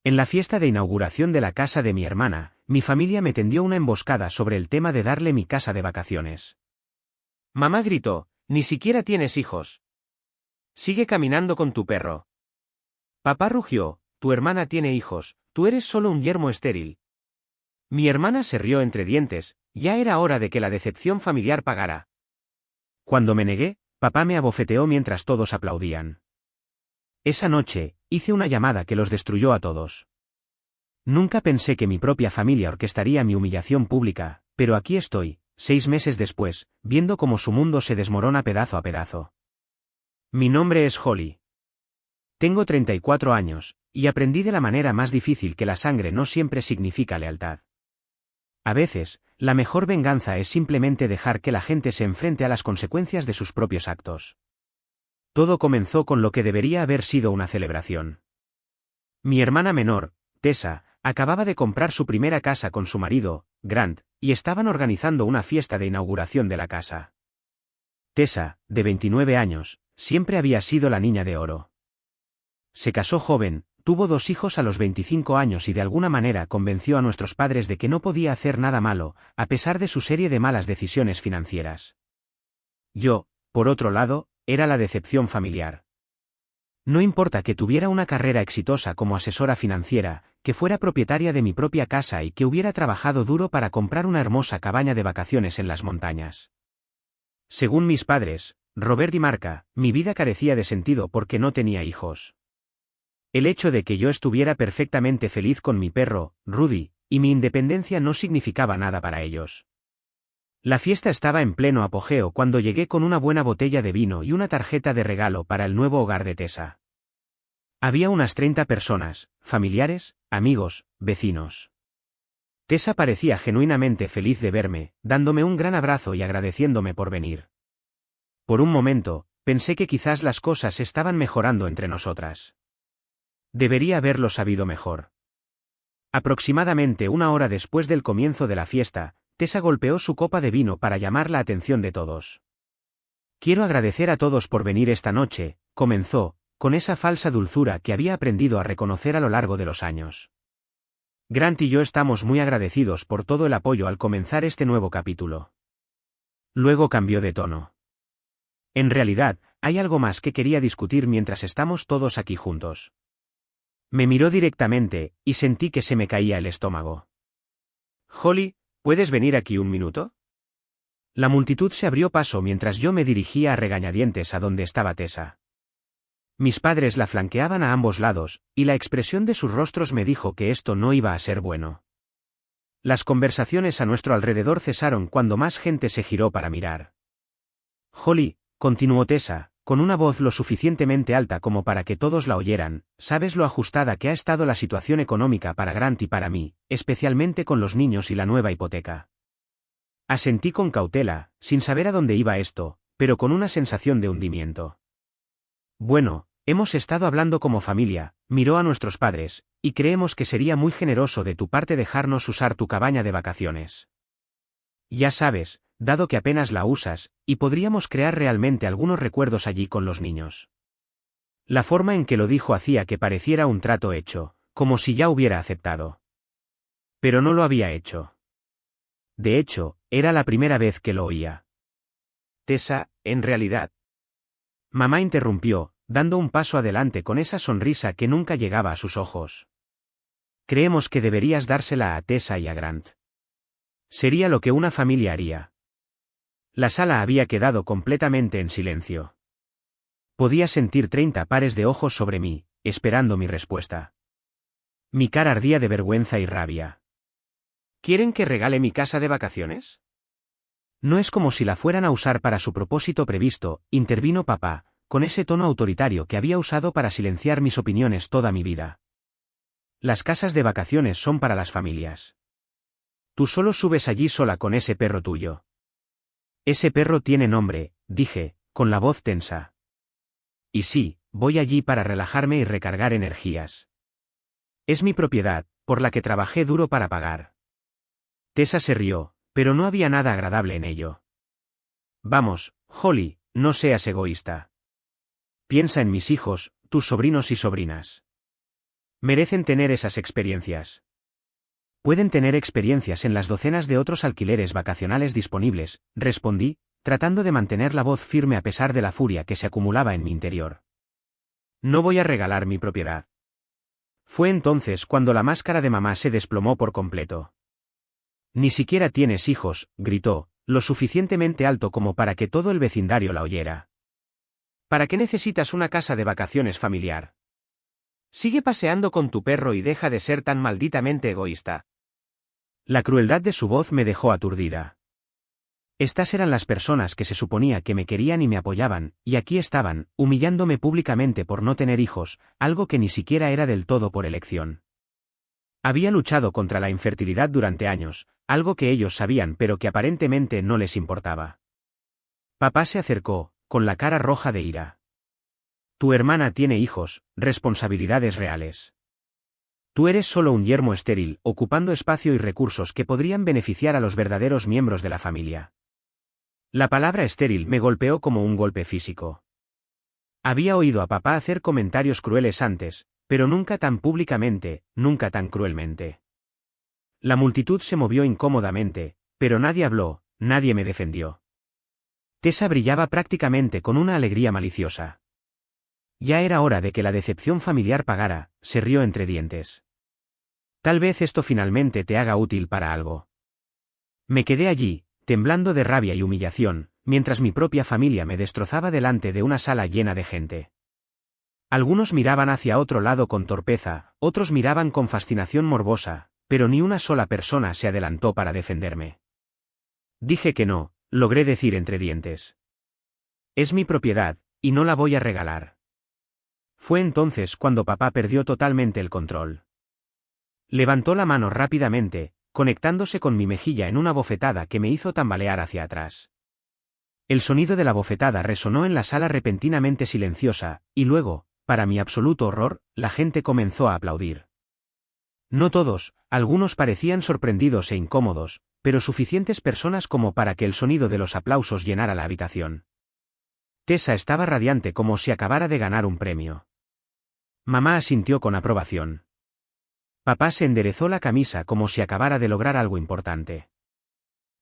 En la fiesta de inauguración de la casa de mi hermana, mi familia me tendió una emboscada sobre el tema de darle mi casa de vacaciones. Mamá gritó, ni siquiera tienes hijos. Sigue caminando con tu perro. Papá rugió, tu hermana tiene hijos, tú eres solo un yermo estéril. Mi hermana se rió entre dientes, ya era hora de que la decepción familiar pagara. Cuando me negué, papá me abofeteó mientras todos aplaudían. Esa noche, hice una llamada que los destruyó a todos. Nunca pensé que mi propia familia orquestaría mi humillación pública, pero aquí estoy, 6 meses después, viendo cómo su mundo se desmorona pedazo a pedazo. Mi nombre es Holly. Tengo 34 años, y aprendí de la manera más difícil que la sangre no siempre significa lealtad. A veces, la mejor venganza es simplemente dejar que la gente se enfrente a las consecuencias de sus propios actos. Todo comenzó con lo que debería haber sido una celebración. Mi hermana menor, Tessa, acababa de comprar su primera casa con su marido, Grant, y estaban organizando una fiesta de inauguración de la casa. Tessa, de 29 años, siempre había sido la niña de oro. Se casó joven, tuvo 2 hijos a los 25 años y de alguna manera convenció a nuestros padres de que no podía hacer nada malo, a pesar de su serie de malas decisiones financieras. Yo, por otro lado, era la decepción familiar. No importa que tuviera una carrera exitosa como asesora financiera, que fuera propietaria de mi propia casa y que hubiera trabajado duro para comprar una hermosa cabaña de vacaciones en las montañas. Según mis padres, Robert y Marca, mi vida carecía de sentido porque no tenía hijos. El hecho de que yo estuviera perfectamente feliz con mi perro, Rudy, y mi independencia no significaba nada para ellos. La fiesta estaba en pleno apogeo cuando llegué con una buena botella de vino y una tarjeta de regalo para el nuevo hogar de Tessa. Había unas 30 personas, familiares, amigos, vecinos. Tessa parecía genuinamente feliz de verme, dándome un gran abrazo y agradeciéndome por venir. Por un momento, pensé que quizás las cosas estaban mejorando entre nosotras. Debería haberlo sabido mejor. Aproximadamente 1 hora después del comienzo de la fiesta, Tessa golpeó su copa de vino para llamar la atención de todos. Quiero agradecer a todos por venir esta noche, comenzó, con esa falsa dulzura que había aprendido a reconocer a lo largo de los años. Grant y yo estamos muy agradecidos por todo el apoyo al comenzar este nuevo capítulo. Luego cambió de tono. En realidad, hay algo más que quería discutir mientras estamos todos aquí juntos. Me miró directamente, y sentí que se me caía el estómago. Holly, ¿puedes venir aquí un minuto? La multitud se abrió paso mientras yo me dirigía a regañadientes a donde estaba Tessa. Mis padres la flanqueaban a ambos lados, y la expresión de sus rostros me dijo que esto no iba a ser bueno. Las conversaciones a nuestro alrededor cesaron cuando más gente se giró para mirar. Holly, continuó Tessa, con una voz lo suficientemente alta como para que todos la oyeran, sabes lo ajustada que ha estado la situación económica para Grant y para mí, especialmente con los niños y la nueva hipoteca. Asentí con cautela, sin saber a dónde iba esto, pero con una sensación de hundimiento. Bueno, hemos estado hablando como familia, miró a nuestros padres, y creemos que sería muy generoso de tu parte dejarnos usar tu cabaña de vacaciones. Ya sabes, dado que apenas la usas, y podríamos crear realmente algunos recuerdos allí con los niños. La forma en que lo dijo hacía que pareciera un trato hecho, como si ya hubiera aceptado. Pero no lo había hecho. De hecho, era la primera vez que lo oía. Tessa, en realidad. Mamá interrumpió, dando un paso adelante con esa sonrisa que nunca llegaba a sus ojos. Creemos que deberías dársela a Tessa y a Grant. Sería lo que una familia haría. La sala había quedado completamente en silencio. Podía sentir 30 pares de ojos sobre mí, esperando mi respuesta. Mi cara ardía de vergüenza y rabia. ¿Quieren que regale mi casa de vacaciones? No es como si la fueran a usar para su propósito previsto, intervino papá, con ese tono autoritario que había usado para silenciar mis opiniones toda mi vida. Las casas de vacaciones son para las familias. Tú solo subes allí sola con ese perro tuyo. Ese perro tiene nombre, dije, con la voz tensa. Y sí, voy allí para relajarme y recargar energías. Es mi propiedad, por la que trabajé duro para pagar. Tessa se rió, pero no había nada agradable en ello. Vamos, Holly, no seas egoísta. Piensa en mis hijos, tus sobrinos y sobrinas. Merecen tener esas experiencias. Pueden tener experiencias en las docenas de otros alquileres vacacionales disponibles, respondí, tratando de mantener la voz firme a pesar de la furia que se acumulaba en mi interior. No voy a regalar mi propiedad. Fue entonces cuando la máscara de mamá se desplomó por completo. Ni siquiera tienes hijos, gritó, lo suficientemente alto como para que todo el vecindario la oyera. ¿Para qué necesitas una casa de vacaciones familiar? Sigue paseando con tu perro y deja de ser tan malditamente egoísta. La crueldad de su voz me dejó aturdida. Estas eran las personas que se suponía que me querían y me apoyaban, y aquí estaban, humillándome públicamente por no tener hijos, algo que ni siquiera era del todo por elección. Había luchado contra la infertilidad durante años, algo que ellos sabían pero que aparentemente no les importaba. Papá se acercó, con la cara roja de ira. Tu hermana tiene hijos, responsabilidades reales. Tú eres solo un yermo estéril, ocupando espacio y recursos que podrían beneficiar a los verdaderos miembros de la familia. La palabra estéril me golpeó como un golpe físico. Había oído a papá hacer comentarios crueles antes, pero nunca tan públicamente, nunca tan cruelmente. La multitud se movió incómodamente, pero nadie habló, nadie me defendió. Tessa brillaba prácticamente con una alegría maliciosa. Ya era hora de que la decepción familiar pagara, se rió entre dientes. Tal vez esto finalmente te haga útil para algo. Me quedé allí, temblando de rabia y humillación, mientras mi propia familia me destrozaba delante de una sala llena de gente. Algunos miraban hacia otro lado con torpeza, otros miraban con fascinación morbosa, pero ni una sola persona se adelantó para defenderme. Dije que no, logré decir entre dientes. Es mi propiedad, y no la voy a regalar. Fue entonces cuando papá perdió totalmente el control. Levantó la mano rápidamente, conectándose con mi mejilla en una bofetada que me hizo tambalear hacia atrás. El sonido de la bofetada resonó en la sala repentinamente silenciosa, y luego, para mi absoluto horror, la gente comenzó a aplaudir. No todos, algunos parecían sorprendidos e incómodos, pero suficientes personas como para que el sonido de los aplausos llenara la habitación. Tessa estaba radiante como si acabara de ganar un premio. Mamá asintió con aprobación. Papá se enderezó la camisa como si acabara de lograr algo importante.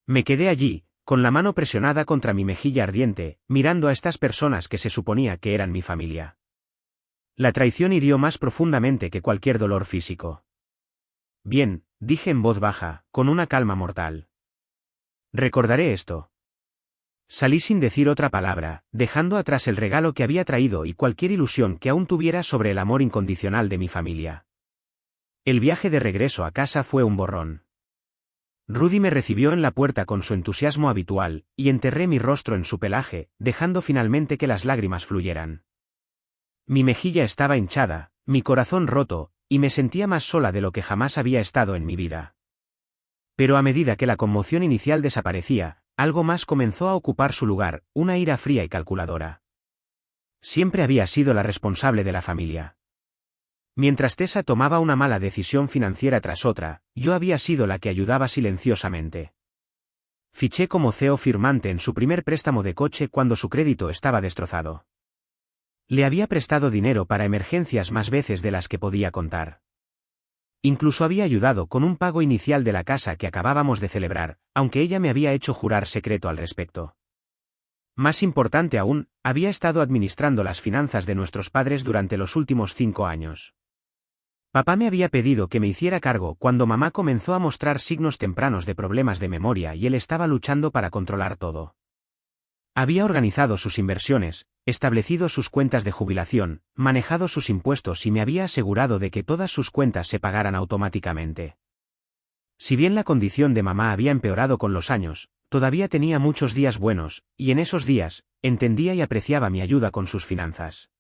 Me quedé allí, con la mano presionada contra mi mejilla ardiente, mirando a estas personas que se suponía que eran mi familia. La traición hirió más profundamente que cualquier dolor físico. Bien, dije en voz baja, con una calma mortal. Recordaré esto. Salí sin decir otra palabra, dejando atrás el regalo que había traído y cualquier ilusión que aún tuviera sobre el amor incondicional de mi familia. El viaje de regreso a casa fue un borrón. Rudy me recibió en la puerta con su entusiasmo habitual, y enterré mi rostro en su pelaje, dejando finalmente que las lágrimas fluyeran. Mi mejilla estaba hinchada, mi corazón roto, y me sentía más sola de lo que jamás había estado en mi vida. Pero a medida que la conmoción inicial desaparecía, algo más comenzó a ocupar su lugar, una ira fría y calculadora. Siempre había sido la responsable de la familia. Mientras Tessa tomaba una mala decisión financiera tras otra, yo había sido la que ayudaba silenciosamente. Fiché como CEO firmante en su primer préstamo de coche cuando su crédito estaba destrozado. Le había prestado dinero para emergencias más veces de las que podía contar. Incluso había ayudado con un pago inicial de la casa que acabábamos de celebrar, aunque ella me había hecho jurar secreto al respecto. Más importante aún, había estado administrando las finanzas de nuestros padres durante los últimos 5 años. Papá me había pedido que me hiciera cargo cuando mamá comenzó a mostrar signos tempranos de problemas de memoria y él estaba luchando para controlar todo. Había organizado sus inversiones, establecido sus cuentas de jubilación, manejado sus impuestos y me había asegurado de que todas sus cuentas se pagaran automáticamente. Si bien la condición de mamá había empeorado con los años, todavía tenía muchos días buenos, y en esos días, entendía y apreciaba mi ayuda con sus finanzas.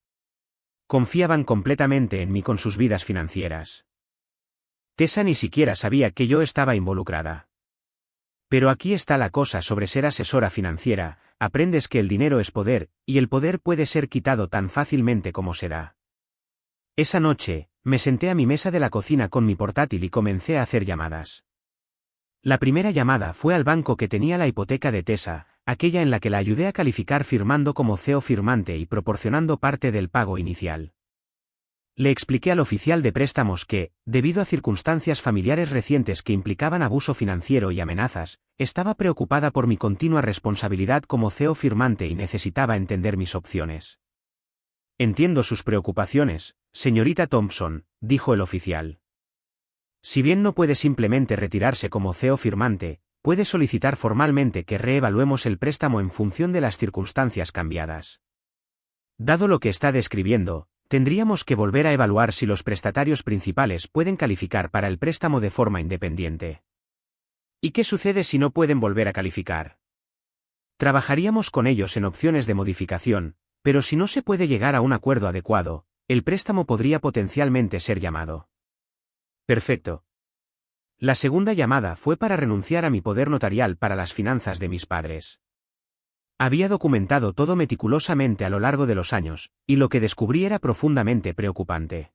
Confiaban completamente en mí con sus vidas financieras. Tessa ni siquiera sabía que yo estaba involucrada. Pero aquí está la cosa sobre ser asesora financiera, aprendes que el dinero es poder, y el poder puede ser quitado tan fácilmente como se da. Esa noche, me senté a mi mesa de la cocina con mi portátil y comencé a hacer llamadas. La primera llamada fue al banco que tenía la hipoteca de Tessa, aquella en la que la ayudé a calificar firmando como CEO firmante y proporcionando parte del pago inicial. Le expliqué al oficial de préstamos que, debido a circunstancias familiares recientes que implicaban abuso financiero y amenazas, estaba preocupada por mi continua responsabilidad como CEO firmante y necesitaba entender mis opciones. Entiendo sus preocupaciones, señorita Thompson, dijo el oficial. Si bien no puede simplemente retirarse como CEO firmante, puede solicitar formalmente que reevaluemos el préstamo en función de las circunstancias cambiadas. Dado lo que está describiendo, tendríamos que volver a evaluar si los prestatarios principales pueden calificar para el préstamo de forma independiente. ¿Y qué sucede si no pueden volver a calificar? Trabajaríamos con ellos en opciones de modificación, pero si no se puede llegar a un acuerdo adecuado, el préstamo podría potencialmente ser llamado. Perfecto. La segunda llamada fue para renunciar a mi poder notarial para las finanzas de mis padres. Había documentado todo meticulosamente a lo largo de los años, y lo que descubrí era profundamente preocupante.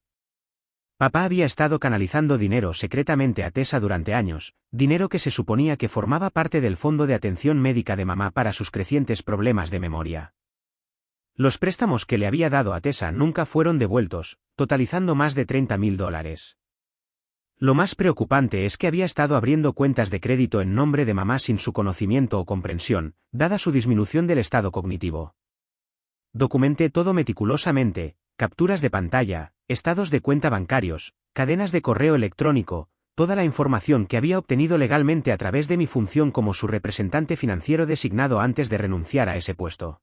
Papá había estado canalizando dinero secretamente a Tessa durante años, dinero que se suponía que formaba parte del fondo de atención médica de mamá para sus crecientes problemas de memoria. Los préstamos que le había dado a Tessa nunca fueron devueltos, totalizando más de $30.000. Lo más preocupante es que había estado abriendo cuentas de crédito en nombre de mamá sin su conocimiento o comprensión, dada su disminución del estado cognitivo. Documenté todo meticulosamente, capturas de pantalla, estados de cuenta bancarios, cadenas de correo electrónico, toda la información que había obtenido legalmente a través de mi función como su representante financiero designado antes de renunciar a ese puesto.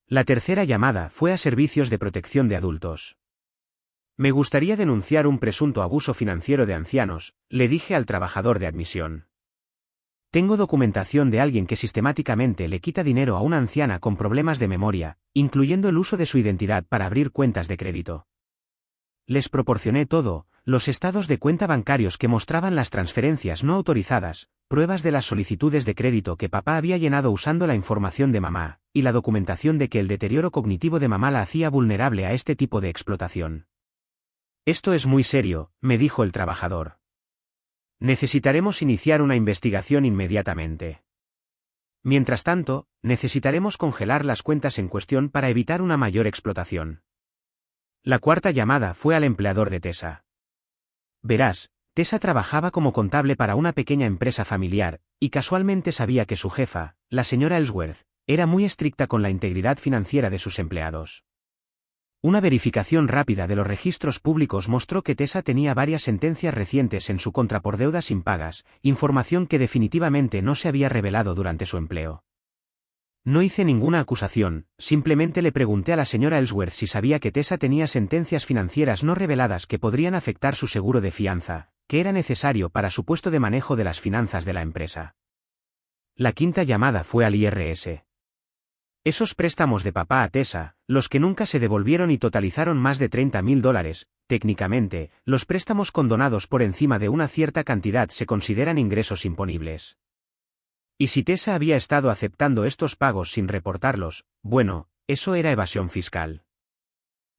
La tercera llamada fue a Servicios de Protección de Adultos. Me gustaría denunciar un presunto abuso financiero de ancianos, le dije al trabajador de admisión. Tengo documentación de alguien que sistemáticamente le quita dinero a una anciana con problemas de memoria, incluyendo el uso de su identidad para abrir cuentas de crédito. Les proporcioné todo, los estados de cuenta bancarios que mostraban las transferencias no autorizadas, pruebas de las solicitudes de crédito que papá había llenado usando la información de mamá, y la documentación de que el deterioro cognitivo de mamá la hacía vulnerable a este tipo de explotación. Esto es muy serio, me dijo el trabajador. Necesitaremos iniciar una investigación inmediatamente. Mientras tanto, necesitaremos congelar las cuentas en cuestión para evitar una mayor explotación. La cuarta llamada fue al empleador de Tessa. Verás, Tessa trabajaba como contable para una pequeña empresa familiar, y casualmente sabía que su jefa, la señora Ellsworth, era muy estricta con la integridad financiera de sus empleados. Una verificación rápida de los registros públicos mostró que Tessa tenía varias sentencias recientes en su contra por deudas impagas, información que definitivamente no se había revelado durante su empleo. No hice ninguna acusación, simplemente le pregunté a la señora Ellsworth si sabía que Tessa tenía sentencias financieras no reveladas que podrían afectar su seguro de fianza, que era necesario para su puesto de manejo de las finanzas de la empresa. La quinta llamada fue al IRS. Esos préstamos de papá a Tessa, los que nunca se devolvieron y totalizaron más de $30.000, técnicamente, los préstamos condonados por encima de una cierta cantidad se consideran ingresos imponibles. Y si Tessa había estado aceptando estos pagos sin reportarlos, bueno, eso era evasión fiscal.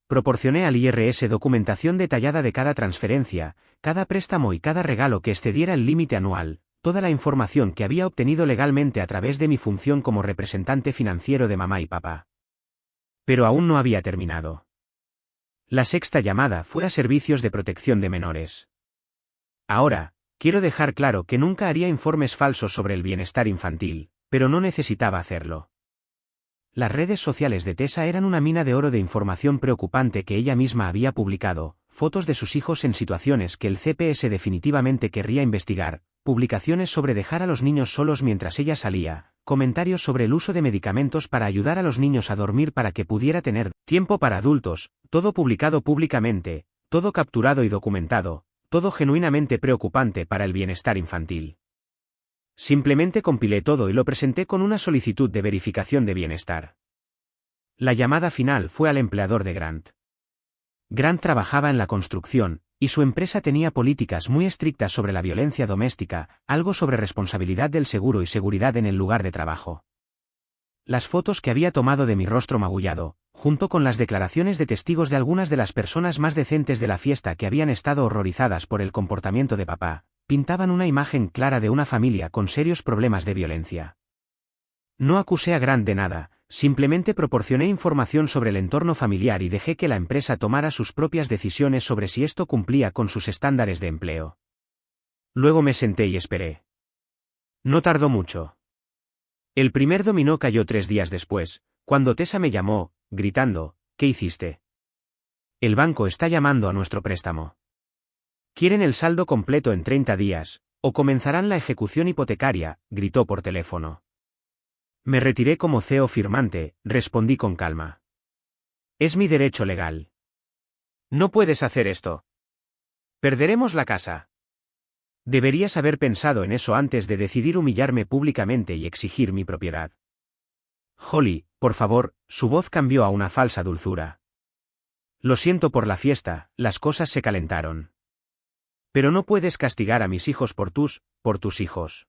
Proporcioné al IRS documentación detallada de cada transferencia, cada préstamo y cada regalo que excediera el límite anual, toda la información que había obtenido legalmente a través de mi función como representante financiero de mamá y papá. Pero aún no había terminado. La sexta llamada fue a Servicios de Protección de Menores. Ahora, quiero dejar claro que nunca haría informes falsos sobre el bienestar infantil, pero no necesitaba hacerlo. Las redes sociales de Tessa eran una mina de oro de información preocupante que ella misma había publicado, fotos de sus hijos en situaciones que el CPS definitivamente querría investigar, publicaciones sobre dejar a los niños solos mientras ella salía, comentarios sobre el uso de medicamentos para ayudar a los niños a dormir para que pudiera tener tiempo para adultos, todo publicado públicamente, todo capturado y documentado, todo genuinamente preocupante para el bienestar infantil. Simplemente compilé todo y lo presenté con una solicitud de verificación de bienestar. La llamada final fue al empleador de Grant. Grant trabajaba en la construcción, y su empresa tenía políticas muy estrictas sobre la violencia doméstica, algo sobre responsabilidad del seguro y seguridad en el lugar de trabajo. Las fotos que había tomado de mi rostro magullado, junto con las declaraciones de testigos de algunas de las personas más decentes de la fiesta que habían estado horrorizadas por el comportamiento de papá, pintaban una imagen clara de una familia con serios problemas de violencia. No acusé a Grant de nada, Simplemente proporcioné información sobre el entorno familiar y dejé que la empresa tomara sus propias decisiones sobre si esto cumplía con sus estándares de empleo. Luego me senté y esperé. No tardó mucho. El primer dominó cayó 3 días después, cuando Tessa me llamó, gritando, ¿qué hiciste? El banco está llamando a nuestro préstamo. Quieren el saldo completo en 30 días, o comenzarán la ejecución hipotecaria, gritó por teléfono. Me retiré como CEO firmante, respondí con calma. Es mi derecho legal. No puedes hacer esto. Perderemos la casa. Deberías haber pensado en eso antes de decidir humillarme públicamente y exigir mi propiedad. Holly, por favor, su voz cambió a una falsa dulzura. Lo siento por la fiesta, las cosas se calentaron. Pero no puedes castigar a mis hijos por tus hijos.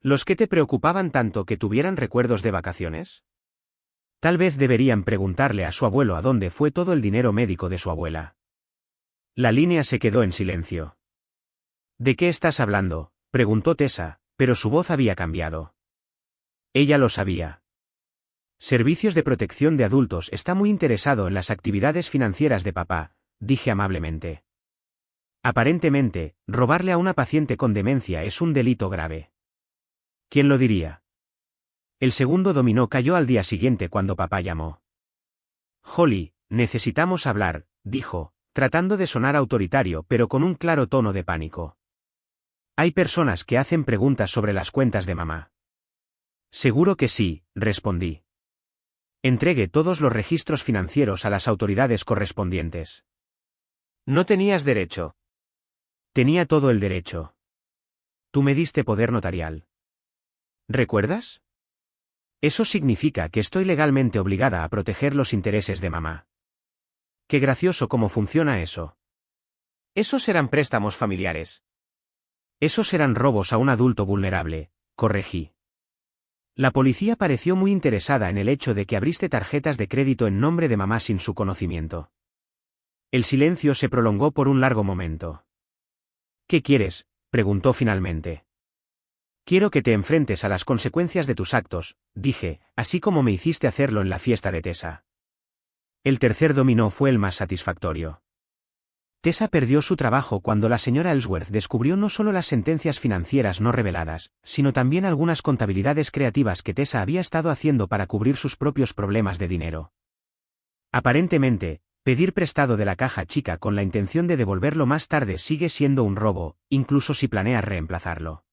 ¿Los que te preocupaban tanto que tuvieran recuerdos de vacaciones? Tal vez deberían preguntarle a su abuelo a dónde fue todo el dinero médico de su abuela. La línea se quedó en silencio. ¿De qué estás hablando?, preguntó Tessa, pero su voz había cambiado. Ella lo sabía. Servicios de Protección de Adultos está muy interesado en las actividades financieras de papá, dije amablemente. Aparentemente, robarle a una paciente con demencia es un delito grave. ¿Quién lo diría? El segundo dominó cayó al día siguiente cuando papá llamó. Holly, necesitamos hablar, dijo, tratando de sonar autoritario pero con un claro tono de pánico. Hay personas que hacen preguntas sobre las cuentas de mamá. Seguro que sí, respondí. Entregué todos los registros financieros a las autoridades correspondientes. No tenías derecho. Tenía todo el derecho. Tú me diste poder notarial. ¿Recuerdas? Eso significa que estoy legalmente obligada a proteger los intereses de mamá. Qué gracioso cómo funciona eso. Esos eran préstamos familiares. Esos eran robos a un adulto vulnerable, corregí. La policía pareció muy interesada en el hecho de que abriste tarjetas de crédito en nombre de mamá sin su conocimiento. El silencio se prolongó por un largo momento. ¿Qué quieres?, preguntó finalmente. Quiero que te enfrentes a las consecuencias de tus actos, dije, así como me hiciste hacerlo en la fiesta de Tessa. El tercer dominó fue el más satisfactorio. Tessa perdió su trabajo cuando la señora Ellsworth descubrió no solo las sentencias financieras no reveladas, sino también algunas contabilidades creativas que Tessa había estado haciendo para cubrir sus propios problemas de dinero. Aparentemente, pedir prestado de la caja chica con la intención de devolverlo más tarde sigue siendo un robo, incluso si planeas reemplazarlo.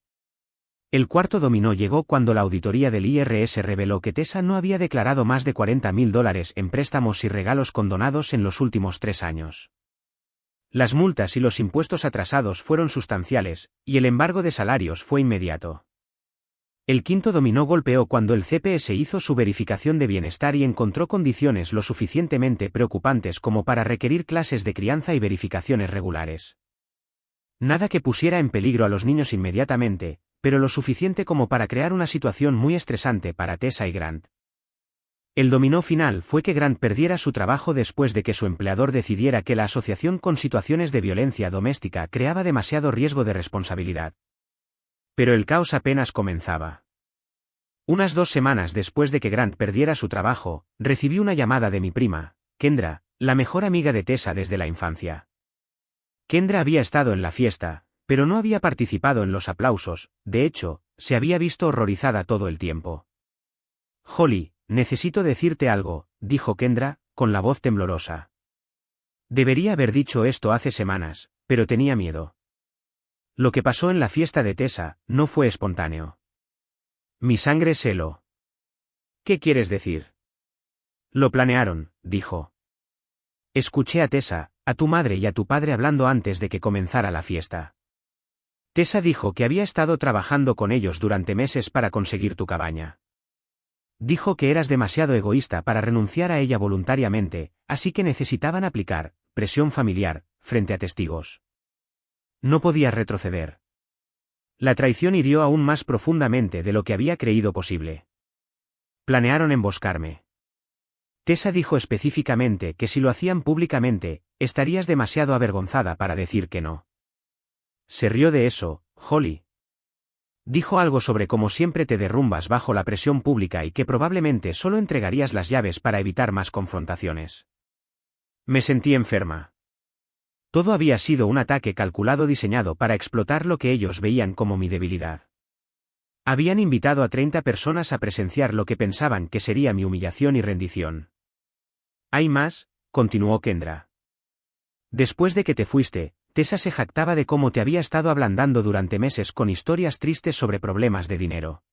El cuarto dominó llegó cuando la auditoría del IRS reveló que Tessa no había declarado más de $40.000 en préstamos y regalos condonados en los últimos 3 años. Las multas y los impuestos atrasados fueron sustanciales, y el embargo de salarios fue inmediato. El quinto dominó golpeó cuando el CPS hizo su verificación de bienestar y encontró condiciones lo suficientemente preocupantes como para requerir clases de crianza y verificaciones regulares. Nada que pusiera en peligro a los niños inmediatamente, pero lo suficiente como para crear una situación muy estresante para Tessa y Grant. El dominó final fue que Grant perdiera su trabajo después de que su empleador decidiera que la asociación con situaciones de violencia doméstica creaba demasiado riesgo de responsabilidad. Pero el caos apenas comenzaba. Unas 2 semanas después de que Grant perdiera su trabajo, recibí una llamada de mi prima, Kendra, la mejor amiga de Tessa desde la infancia. Kendra había estado en la fiesta, pero no había participado en los aplausos, de hecho, se había visto horrorizada todo el tiempo. Holly, necesito decirte algo, dijo Kendra, con la voz temblorosa. Debería haber dicho esto hace semanas, pero tenía miedo. Lo que pasó en la fiesta de Tessa no fue espontáneo. Mi sangre se heló. ¿Qué quieres decir? Lo planearon, dijo. Escuché a Tessa, a tu madre y a tu padre hablando antes de que comenzara la fiesta. Tessa dijo que había estado trabajando con ellos durante meses para conseguir tu cabaña. Dijo que eras demasiado egoísta para renunciar a ella voluntariamente, así que necesitaban aplicar presión familiar frente a testigos. No podías retroceder. La traición hirió aún más profundamente de lo que había creído posible. Planearon emboscarme. Tessa dijo específicamente que si lo hacían públicamente, estarías demasiado avergonzada para decir que no. Se rió de eso, Holly. Dijo algo sobre cómo siempre te derrumbas bajo la presión pública y que probablemente solo entregarías las llaves para evitar más confrontaciones. Me sentí enferma. Todo había sido un ataque calculado diseñado para explotar lo que ellos veían como mi debilidad. Habían invitado a 30 personas a presenciar lo que pensaban que sería mi humillación y rendición. Hay más, continuó Kendra. Después de que te fuiste, Tessa se jactaba de cómo te había estado ablandando durante meses con historias tristes sobre problemas de dinero.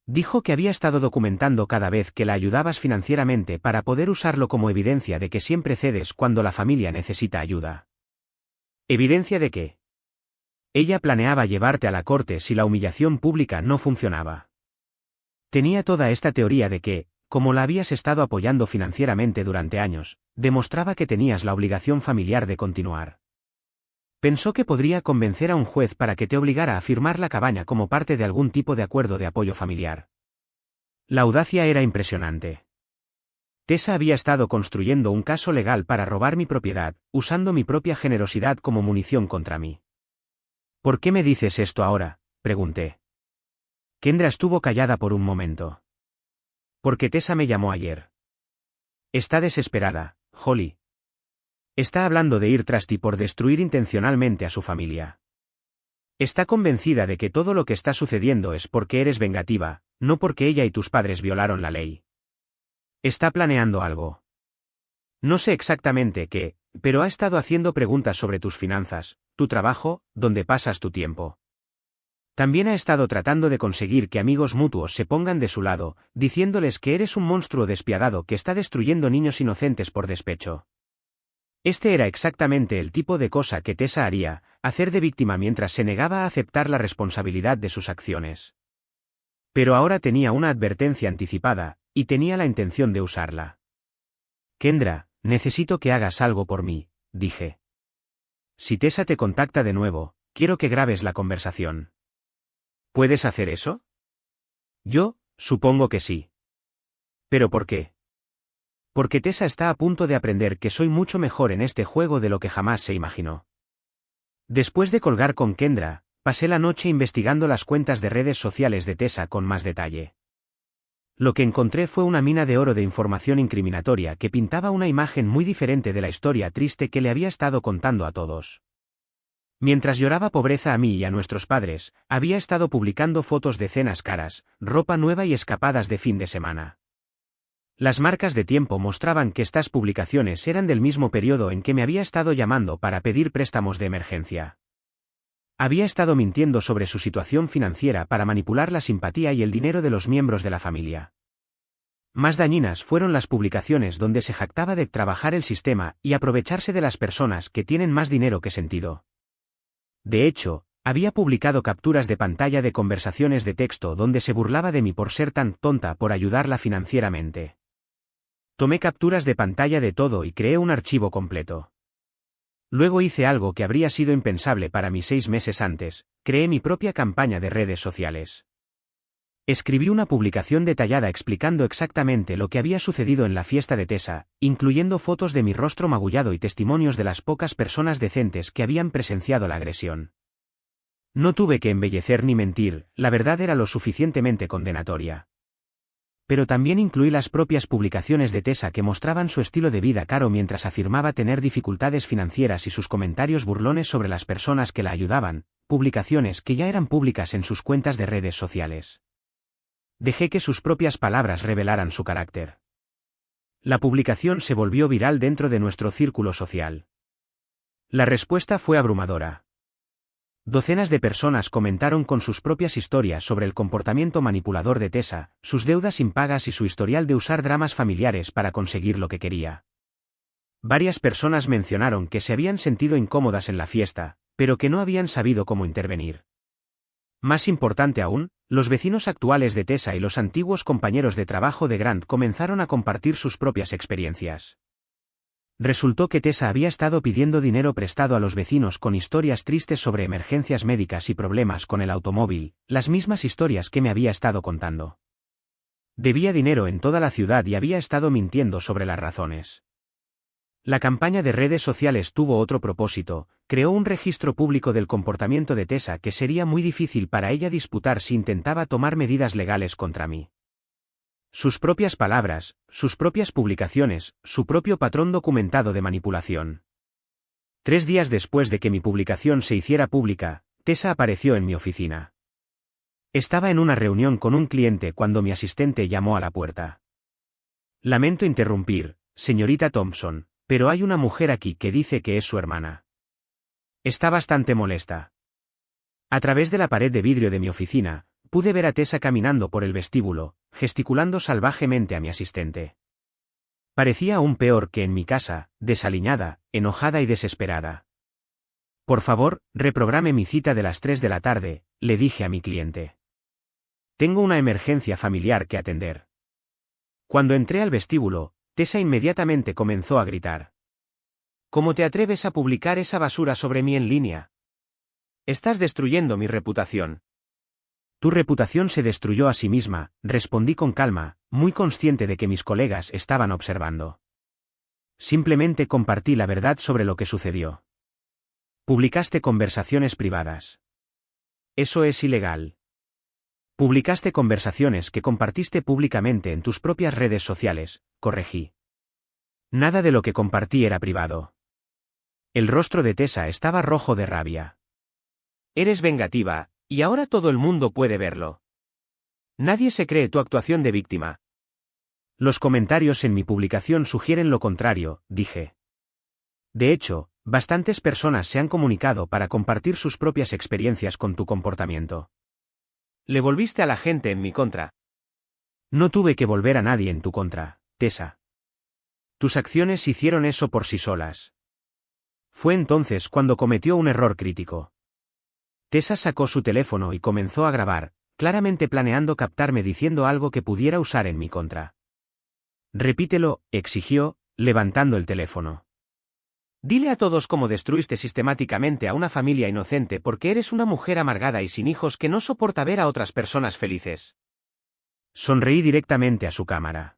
Dijo que había estado documentando cada vez que la ayudabas financieramente para poder usarlo como evidencia de que siempre cedes cuando la familia necesita ayuda. ¿Evidencia de qué? Ella planeaba llevarte a la corte si la humillación pública no funcionaba. Tenía toda esta teoría de que, como la habías estado apoyando financieramente durante años, demostraba que tenías la obligación familiar de continuar. Pensó que podría convencer a un juez para que te obligara a firmar la cabaña como parte de algún tipo de acuerdo de apoyo familiar. La audacia era impresionante. Tessa había estado construyendo un caso legal para robar mi propiedad, usando mi propia generosidad como munición contra mí. ¿Por qué me dices esto ahora?, pregunté. Kendra estuvo callada por un momento. Porque Tessa me llamó ayer. Está desesperada, Holly. Está hablando de ir tras ti por destruir intencionalmente a su familia. Está convencida de que todo lo que está sucediendo es porque eres vengativa, no porque ella y tus padres violaron la ley. Está planeando algo. No sé exactamente qué, pero ha estado haciendo preguntas sobre tus finanzas, tu trabajo, dónde pasas tu tiempo. También ha estado tratando de conseguir que amigos mutuos se pongan de su lado, diciéndoles que eres un monstruo despiadado que está destruyendo niños inocentes por despecho. Este era exactamente el tipo de cosa que Tessa haría, hacer de víctima mientras se negaba a aceptar la responsabilidad de sus acciones. Pero ahora tenía una advertencia anticipada, y tenía la intención de usarla. Kendra, necesito que hagas algo por mí, dije. Si Tessa te contacta de nuevo, quiero que grabes la conversación. ¿Puedes hacer eso? Yo, supongo que sí. ¿Pero por qué? Porque Tessa está a punto de aprender que soy mucho mejor en este juego de lo que jamás se imaginó. Después de colgar con Kendra, pasé la noche investigando las cuentas de redes sociales de Tessa con más detalle. Lo que encontré fue una mina de oro de información incriminatoria que pintaba una imagen muy diferente de la historia triste que le había estado contando a todos. Mientras lloraba pobreza a mí y a nuestros padres, había estado publicando fotos de cenas caras, ropa nueva y escapadas de fin de semana. Las marcas de tiempo mostraban que estas publicaciones eran del mismo periodo en que me había estado llamando para pedir préstamos de emergencia. Había estado mintiendo sobre su situación financiera para manipular la simpatía y el dinero de los miembros de la familia. Más dañinas fueron las publicaciones donde se jactaba de trabajar el sistema y aprovecharse de las personas que tienen más dinero que sentido. De hecho, había publicado capturas de pantalla de conversaciones de texto donde se burlaba de mí por ser tan tonta por ayudarla financieramente. Tomé capturas de pantalla de todo y creé un archivo completo. Luego hice algo que habría sido impensable para mí 6 meses antes, creé mi propia campaña de redes sociales. Escribí una publicación detallada explicando exactamente lo que había sucedido en la fiesta de Tessa, incluyendo fotos de mi rostro magullado y testimonios de las pocas personas decentes que habían presenciado la agresión. No tuve que embellecer ni mentir, la verdad era lo suficientemente condenatoria. Pero también incluí las propias publicaciones de Tessa que mostraban su estilo de vida caro mientras afirmaba tener dificultades financieras y sus comentarios burlones sobre las personas que la ayudaban, publicaciones que ya eran públicas en sus cuentas de redes sociales. Dejé que sus propias palabras revelaran su carácter. La publicación se volvió viral dentro de nuestro círculo social. La respuesta fue abrumadora. Docenas de personas comentaron con sus propias historias sobre el comportamiento manipulador de Tessa, sus deudas impagas y su historial de usar dramas familiares para conseguir lo que quería. Varias personas mencionaron que se habían sentido incómodas en la fiesta, pero que no habían sabido cómo intervenir. Más importante aún, los vecinos actuales de Tessa y los antiguos compañeros de trabajo de Grant comenzaron a compartir sus propias experiencias. Resultó que Tessa había estado pidiendo dinero prestado a los vecinos con historias tristes sobre emergencias médicas y problemas con el automóvil, las mismas historias que me había estado contando. Debía dinero en toda la ciudad y había estado mintiendo sobre las razones. La campaña de redes sociales tuvo otro propósito, creó un registro público del comportamiento de Tessa que sería muy difícil para ella disputar si intentaba tomar medidas legales contra mí. Sus propias palabras, sus propias publicaciones, su propio patrón documentado de manipulación. 3 días después de que mi publicación se hiciera pública, Tessa apareció en mi oficina. Estaba en una reunión con un cliente cuando mi asistente llamó a la puerta. Lamento interrumpir, señorita Thompson, pero hay una mujer aquí que dice que es su hermana. Está bastante molesta. A través de la pared de vidrio de mi oficina, pude ver a Tessa caminando por el vestíbulo, gesticulando salvajemente a mi asistente. Parecía aún peor que en mi casa, desaliñada, enojada y desesperada. Por favor, reprograme mi cita de las 3 de la tarde, le dije a mi cliente. Tengo una emergencia familiar que atender. Cuando entré al vestíbulo, Tessa inmediatamente comenzó a gritar. ¿Cómo te atreves a publicar esa basura sobre mí en línea? Estás destruyendo mi reputación. Tu reputación se destruyó a sí misma, respondí con calma, muy consciente de que mis colegas estaban observando. Simplemente compartí la verdad sobre lo que sucedió. Publicaste conversaciones privadas. Eso es ilegal. Publicaste conversaciones que compartiste públicamente en tus propias redes sociales, corregí. Nada de lo que compartí era privado. El rostro de Tessa estaba rojo de rabia. Eres vengativa, y ahora todo el mundo puede verlo. Nadie se cree tu actuación de víctima. Los comentarios en mi publicación sugieren lo contrario, dije. De hecho, bastantes personas se han comunicado para compartir sus propias experiencias con tu comportamiento. Le volviste a la gente en mi contra. No tuve que volver a nadie en tu contra, Tessa. Tus acciones hicieron eso por sí solas. Fue entonces cuando cometió un error crítico. Tessa sacó su teléfono y comenzó a grabar, claramente planeando captarme diciendo algo que pudiera usar en mi contra. Repítelo, exigió, levantando el teléfono. Dile a todos cómo destruiste sistemáticamente a una familia inocente porque eres una mujer amargada y sin hijos que no soporta ver a otras personas felices. Sonreí directamente a su cámara.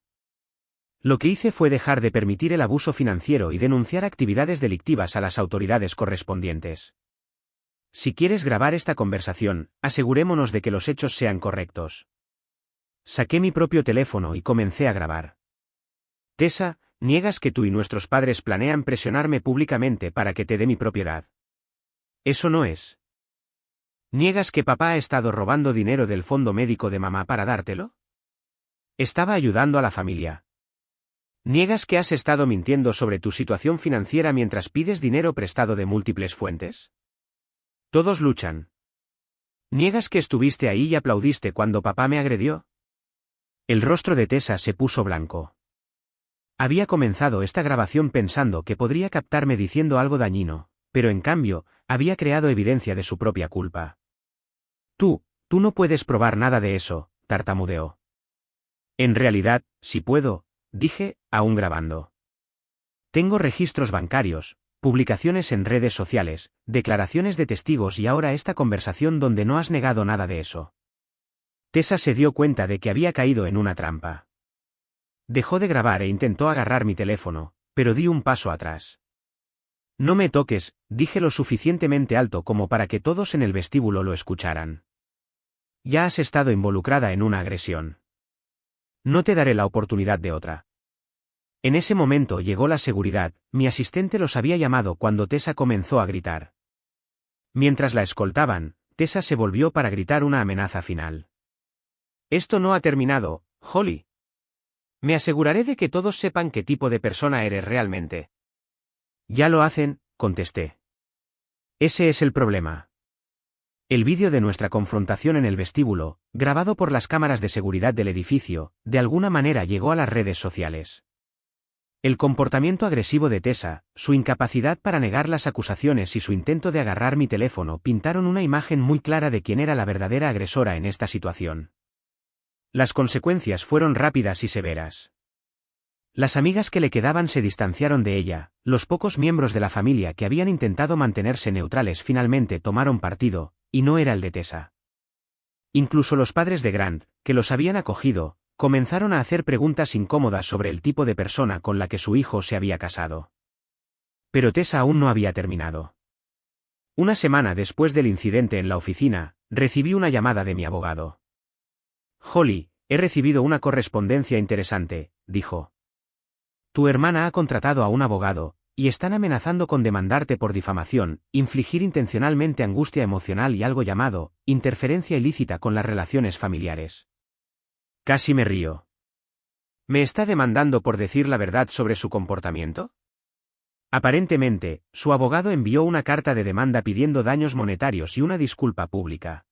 Lo que hice fue dejar de permitir el abuso financiero y denunciar actividades delictivas a las autoridades correspondientes. Si quieres grabar esta conversación, asegurémonos de que los hechos sean correctos. Saqué mi propio teléfono y comencé a grabar. Tessa, niegas que tú y nuestros padres planean presionarme públicamente para que te dé mi propiedad. Eso no es. ¿Niegas que papá ha estado robando dinero del fondo médico de mamá para dártelo? Estaba ayudando a la familia. ¿Niegas que has estado mintiendo sobre tu situación financiera mientras pides dinero prestado de múltiples fuentes? Todos luchan. ¿Niegas que estuviste ahí y aplaudiste cuando papá me agredió? El rostro de Tessa se puso blanco. Había comenzado esta grabación pensando que podría captarme diciendo algo dañino, pero en cambio, había creado evidencia de su propia culpa. Tú no puedes probar nada de eso, tartamudeó. En realidad, sí puedo, dije, aún grabando. Tengo registros bancarios, publicaciones en redes sociales, declaraciones de testigos y ahora esta conversación donde no has negado nada de eso. Tessa se dio cuenta de que había caído en una trampa. Dejó de grabar e intentó agarrar mi teléfono, pero di un paso atrás. No me toques, dije lo suficientemente alto como para que todos en el vestíbulo lo escucharan. Ya has estado involucrada en una agresión. No te daré la oportunidad de otra. En ese momento llegó la seguridad, mi asistente los había llamado cuando Tessa comenzó a gritar. Mientras la escoltaban, Tessa se volvió para gritar una amenaza final. Esto no ha terminado, Holly. Me aseguraré de que todos sepan qué tipo de persona eres realmente. Ya lo hacen, contesté. Ese es el problema. El vídeo de nuestra confrontación en el vestíbulo, grabado por las cámaras de seguridad del edificio, de alguna manera llegó a las redes sociales. El comportamiento agresivo de Tessa, su incapacidad para negar las acusaciones y su intento de agarrar mi teléfono pintaron una imagen muy clara de quién era la verdadera agresora en esta situación. Las consecuencias fueron rápidas y severas. Las amigas que le quedaban se distanciaron de ella, los pocos miembros de la familia que habían intentado mantenerse neutrales finalmente tomaron partido, y no era el de Tessa. Incluso los padres de Grant, que los habían acogido, comenzaron a hacer preguntas incómodas sobre el tipo de persona con la que su hijo se había casado. Pero Tessa aún no había terminado. Una semana después del incidente en la oficina, recibí una llamada de mi abogado. Holly, he recibido una correspondencia interesante, dijo. Tu hermana ha contratado a un abogado, y están amenazando con demandarte por difamación, infligir intencionalmente angustia emocional y algo llamado interferencia ilícita con las relaciones familiares. Casi me río. ¿Me está demandando por decir la verdad sobre su comportamiento? Aparentemente, su abogado envió una carta de demanda pidiendo daños monetarios y una disculpa pública.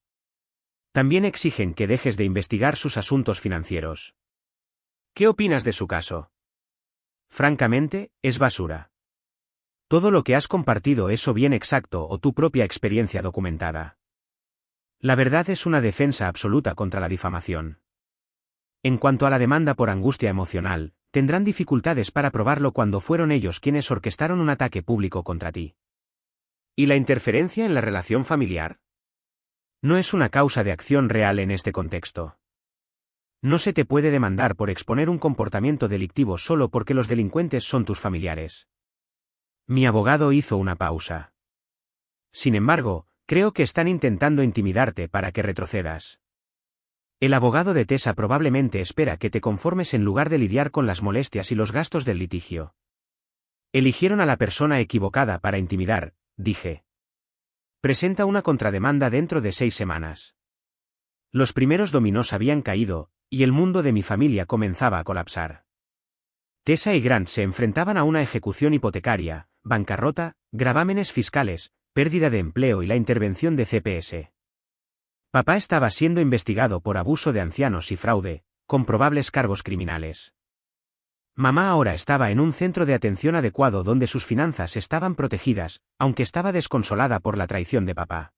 También exigen que dejes de investigar sus asuntos financieros. ¿Qué opinas de su caso? Francamente, es basura. Todo lo que has compartido es o bien exacto o tu propia experiencia documentada. La verdad es una defensa absoluta contra la difamación. En cuanto a la demanda por angustia emocional, tendrán dificultades para probarlo cuando fueron ellos quienes orquestaron un ataque público contra ti. ¿Y la interferencia en la relación familiar? No es una causa de acción real en este contexto. No se te puede demandar por exponer un comportamiento delictivo solo porque los delincuentes son tus familiares. Mi abogado hizo una pausa. Sin embargo, creo que están intentando intimidarte para que retrocedas. El abogado de Tessa probablemente espera que te conformes en lugar de lidiar con las molestias y los gastos del litigio. Eligieron a la persona equivocada para intimidar, dije. Presenta una contrademanda dentro de 6 semanas. Los primeros dominós habían caído, y el mundo de mi familia comenzaba a colapsar. Tessa y Grant se enfrentaban a una ejecución hipotecaria, bancarrota, gravámenes fiscales, pérdida de empleo y la intervención de CPS. Papá estaba siendo investigado por abuso de ancianos y fraude, con probables cargos criminales. Mamá ahora estaba en un centro de atención adecuado donde sus finanzas estaban protegidas, aunque estaba desconsolada por la traición de papá.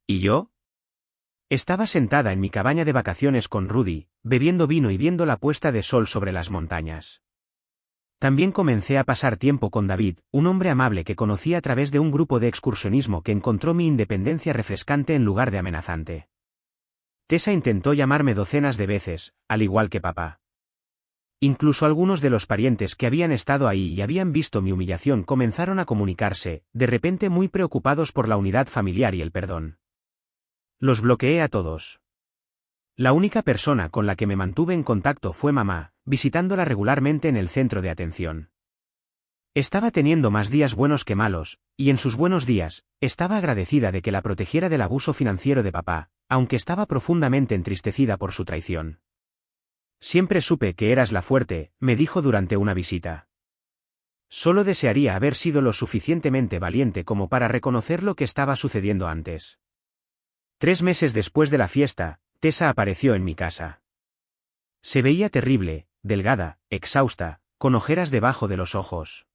¿Y yo? Estaba sentada en mi cabaña de vacaciones con Rudy, bebiendo vino y viendo la puesta de sol sobre las montañas. También comencé a pasar tiempo con David, un hombre amable que conocí a través de un grupo de excursionismo que encontró mi independencia refrescante en lugar de amenazante. Tessa intentó llamarme docenas de veces, al igual que papá. Incluso algunos de los parientes que habían estado ahí y habían visto mi humillación comenzaron a comunicarse, de repente muy preocupados por la unidad familiar y el perdón. Los bloqueé a todos. La única persona con la que me mantuve en contacto fue mamá, visitándola regularmente en el centro de atención. Estaba teniendo más días buenos que malos, y en sus buenos días, estaba agradecida de que la protegiera del abuso financiero de papá, aunque estaba profundamente entristecida por su traición. Siempre supe que eras la fuerte, me dijo durante una visita. Solo desearía haber sido lo suficientemente valiente como para reconocer lo que estaba sucediendo antes. 3 meses después de la fiesta, Tessa apareció en mi casa. Se veía terrible, delgada, exhausta, con ojeras debajo de los ojos.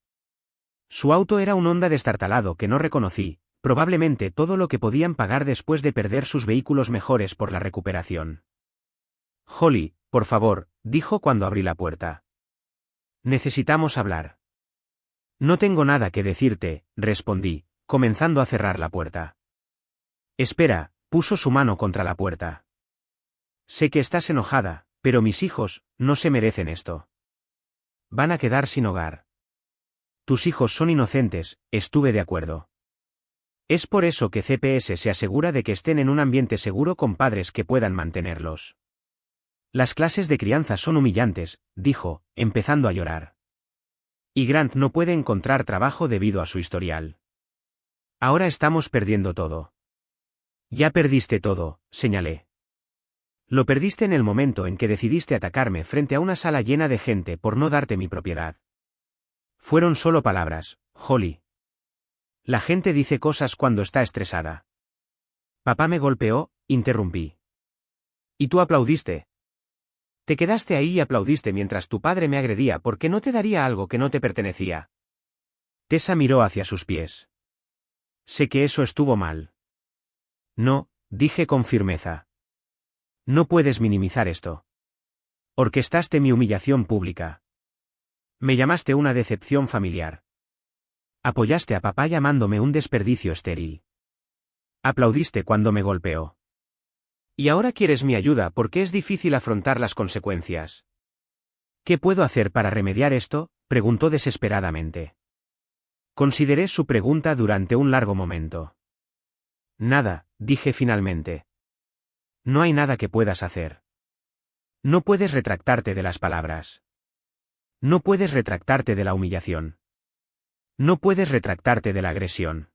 Su auto era un Honda destartalado que no reconocí, probablemente todo lo que podían pagar después de perder sus vehículos mejores por la recuperación. Holly, por favor, dijo cuando abrí la puerta. Necesitamos hablar. No tengo nada que decirte, respondí, comenzando a cerrar la puerta. Espera, puso su mano contra la puerta. Sé que estás enojada, pero mis hijos no se merecen esto. Van a quedar sin hogar. Tus hijos son inocentes, estuve de acuerdo. Es por eso que CPS se asegura de que estén en un ambiente seguro con padres que puedan mantenerlos. Las clases de crianza son humillantes, dijo, empezando a llorar. Y Grant no puede encontrar trabajo debido a su historial. Ahora estamos perdiendo todo. Ya perdiste todo, señalé. Lo perdiste en el momento en que decidiste atacarme frente a una sala llena de gente por no darte mi propiedad. Fueron solo palabras, Holly. La gente dice cosas cuando está estresada. Papá me golpeó, interrumpí. ¿Y tú aplaudiste? Te quedaste ahí y aplaudiste mientras tu padre me agredía porque no te daría algo que no te pertenecía. Tessa miró hacia sus pies. Sé que eso estuvo mal. No, dije con firmeza. No puedes minimizar esto. Orquestaste mi humillación pública. Me llamaste una decepción familiar. Apoyaste a papá llamándome un desperdicio estéril. Aplaudiste cuando me golpeó. Y ahora quieres mi ayuda porque es difícil afrontar las consecuencias. ¿Qué puedo hacer para remediar esto?, preguntó desesperadamente. Consideré su pregunta durante un largo momento. Nada, dije finalmente. No hay nada que puedas hacer. No puedes retractarte de las palabras. No puedes retractarte de la humillación. No puedes retractarte de la agresión.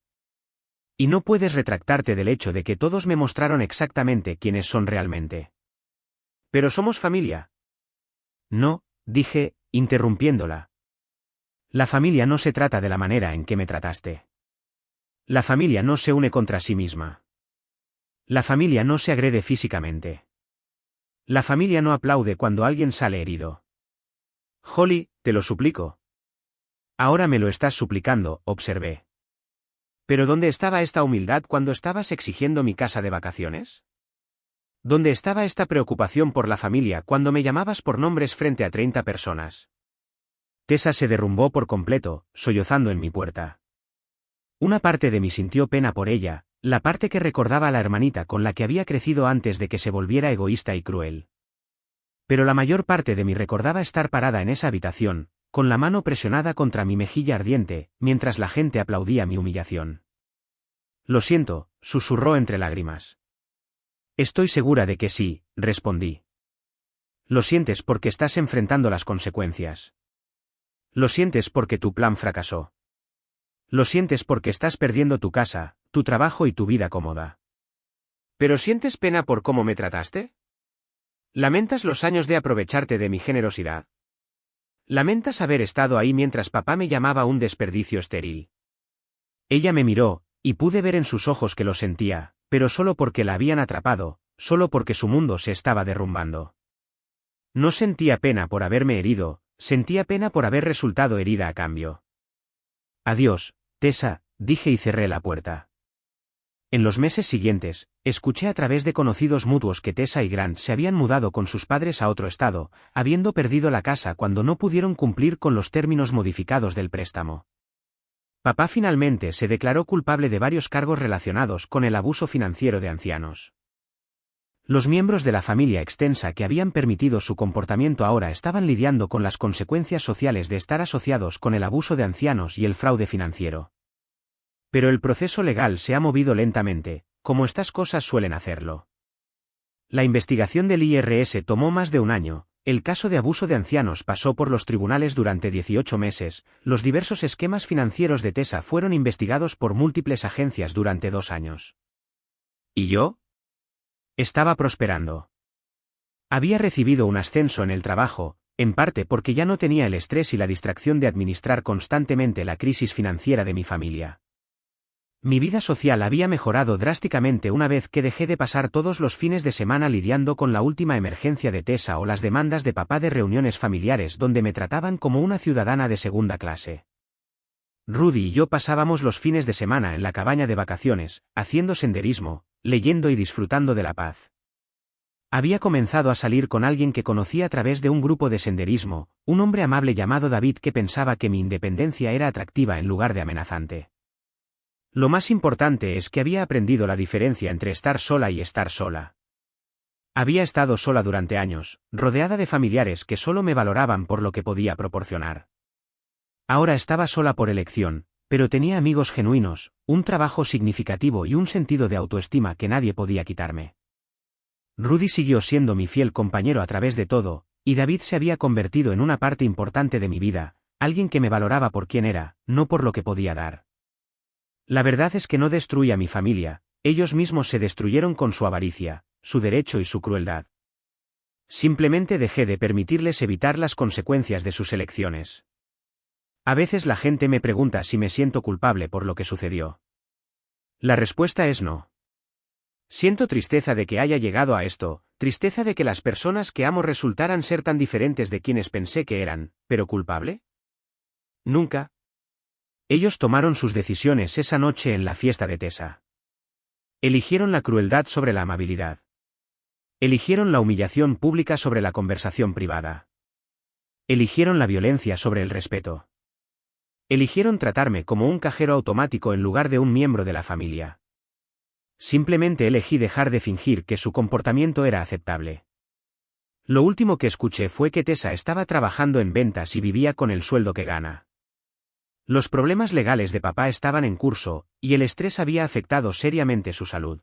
Y no puedes retractarte del hecho de que todos me mostraron exactamente quiénes son realmente. Pero somos familia. No, dije, interrumpiéndola. La familia no se trata de la manera en que me trataste. La familia no se une contra sí misma. La familia no se agrede físicamente. La familia no aplaude cuando alguien sale herido. Holly, te lo suplico. Ahora me lo estás suplicando, observé. ¿Pero dónde estaba esta humildad cuando estabas exigiendo mi casa de vacaciones? ¿Dónde estaba esta preocupación por la familia cuando me llamabas por nombres frente a 30 personas? Tessa se derrumbó por completo, sollozando en mi puerta. Una parte de mí sintió pena por ella, la parte que recordaba a la hermanita con la que había crecido antes de que se volviera egoísta y cruel. Pero la mayor parte de mí recordaba estar parada en esa habitación, con la mano presionada contra mi mejilla ardiente, mientras la gente aplaudía mi humillación. Lo siento, susurró entre lágrimas. Estoy segura de que sí, respondí. Lo sientes porque estás enfrentando las consecuencias. Lo sientes porque tu plan fracasó. Lo sientes porque estás perdiendo tu casa, tu trabajo y tu vida cómoda. ¿Pero sientes pena por cómo me trataste? ¿Lamentas los años de aprovecharte de mi generosidad? ¿Lamentas haber estado ahí mientras papá me llamaba un desperdicio estéril? Ella me miró, y pude ver en sus ojos que lo sentía, pero solo porque la habían atrapado, solo porque su mundo se estaba derrumbando. No sentía pena por haberme herido, sentía pena por haber resultado herida a cambio. Adiós, Tessa, dije y cerré la puerta. En los meses siguientes, escuché a través de conocidos mutuos que Tessa y Grant se habían mudado con sus padres a otro estado, habiendo perdido la casa cuando no pudieron cumplir con los términos modificados del préstamo. Papá finalmente se declaró culpable de varios cargos relacionados con el abuso financiero de ancianos. Los miembros de la familia extensa que habían permitido su comportamiento ahora estaban lidiando con las consecuencias sociales de estar asociados con el abuso de ancianos y el fraude financiero. Pero el proceso legal se ha movido lentamente, como estas cosas suelen hacerlo. La investigación del IRS tomó más de un año, el caso de abuso de ancianos pasó por los tribunales durante 18 meses, los diversos esquemas financieros de Tessa fueron investigados por múltiples agencias durante 2 años. ¿Y yo? Estaba prosperando. Había recibido un ascenso en el trabajo, en parte porque ya no tenía el estrés y la distracción de administrar constantemente la crisis financiera de mi familia. Mi vida social había mejorado drásticamente una vez que dejé de pasar todos los fines de semana lidiando con la última emergencia de Tessa o las demandas de papá de reuniones familiares donde me trataban como una ciudadana de segunda clase. Rudy y yo pasábamos los fines de semana en la cabaña de vacaciones, haciendo senderismo, leyendo y disfrutando de la paz. Había comenzado a salir con alguien que conocí a través de un grupo de senderismo, un hombre amable llamado David que pensaba que mi independencia era atractiva en lugar de amenazante. Lo más importante es que había aprendido la diferencia entre estar sola y estar sola. Había estado sola durante años, rodeada de familiares que solo me valoraban por lo que podía proporcionar. Ahora estaba sola por elección, pero tenía amigos genuinos, un trabajo significativo y un sentido de autoestima que nadie podía quitarme. Rudy siguió siendo mi fiel compañero a través de todo, y David se había convertido en una parte importante de mi vida, alguien que me valoraba por quien era, no por lo que podía dar. La verdad es que no destruí a mi familia, ellos mismos se destruyeron con su avaricia, su derecho y su crueldad. Simplemente dejé de permitirles evitar las consecuencias de sus elecciones. A veces la gente me pregunta si me siento culpable por lo que sucedió. La respuesta es no. Siento tristeza de que haya llegado a esto, tristeza de que las personas que amo resultaran ser tan diferentes de quienes pensé que eran, pero ¿culpable? Nunca. Ellos tomaron sus decisiones esa noche en la fiesta de Tessa. Eligieron la crueldad sobre la amabilidad. Eligieron la humillación pública sobre la conversación privada. Eligieron la violencia sobre el respeto. Eligieron tratarme como un cajero automático en lugar de un miembro de la familia. Simplemente elegí dejar de fingir que su comportamiento era aceptable. Lo último que escuché fue que Tessa estaba trabajando en ventas y vivía con el sueldo que gana. Los problemas legales de papá estaban en curso, y el estrés había afectado seriamente su salud.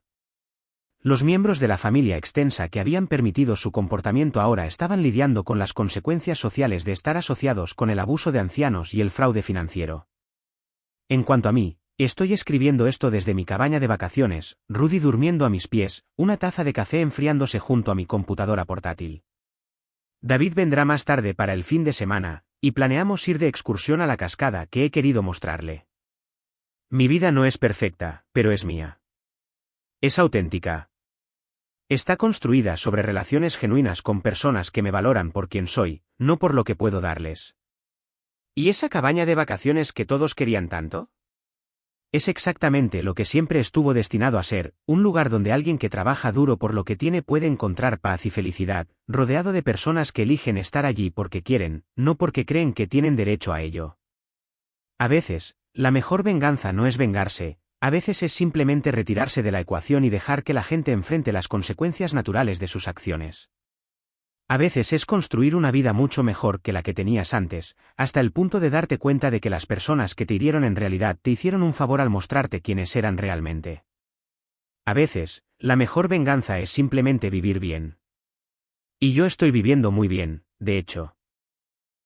Los miembros de la familia extensa que habían permitido su comportamiento ahora estaban lidiando con las consecuencias sociales de estar asociados con el abuso de ancianos y el fraude financiero. En cuanto a mí, estoy escribiendo esto desde mi cabaña de vacaciones, Rudy durmiendo a mis pies, una taza de café enfriándose junto a mi computadora portátil. David vendrá más tarde para el fin de semana, y planeamos ir de excursión a la cascada que he querido mostrarle. Mi vida no es perfecta, pero es mía. Es auténtica. Está construida sobre relaciones genuinas con personas que me valoran por quien soy, no por lo que puedo darles. ¿Y esa cabaña de vacaciones que todos querían tanto? Es exactamente lo que siempre estuvo destinado a ser, un lugar donde alguien que trabaja duro por lo que tiene puede encontrar paz y felicidad, rodeado de personas que eligen estar allí porque quieren, no porque creen que tienen derecho a ello. A veces, la mejor venganza no es vengarse, a veces es simplemente retirarse de la ecuación y dejar que la gente enfrente las consecuencias naturales de sus acciones. A veces es construir una vida mucho mejor que la que tenías antes, hasta el punto de darte cuenta de que las personas que te hirieron en realidad te hicieron un favor al mostrarte quiénes eran realmente. A veces, la mejor venganza es simplemente vivir bien. Y yo estoy viviendo muy bien, de hecho.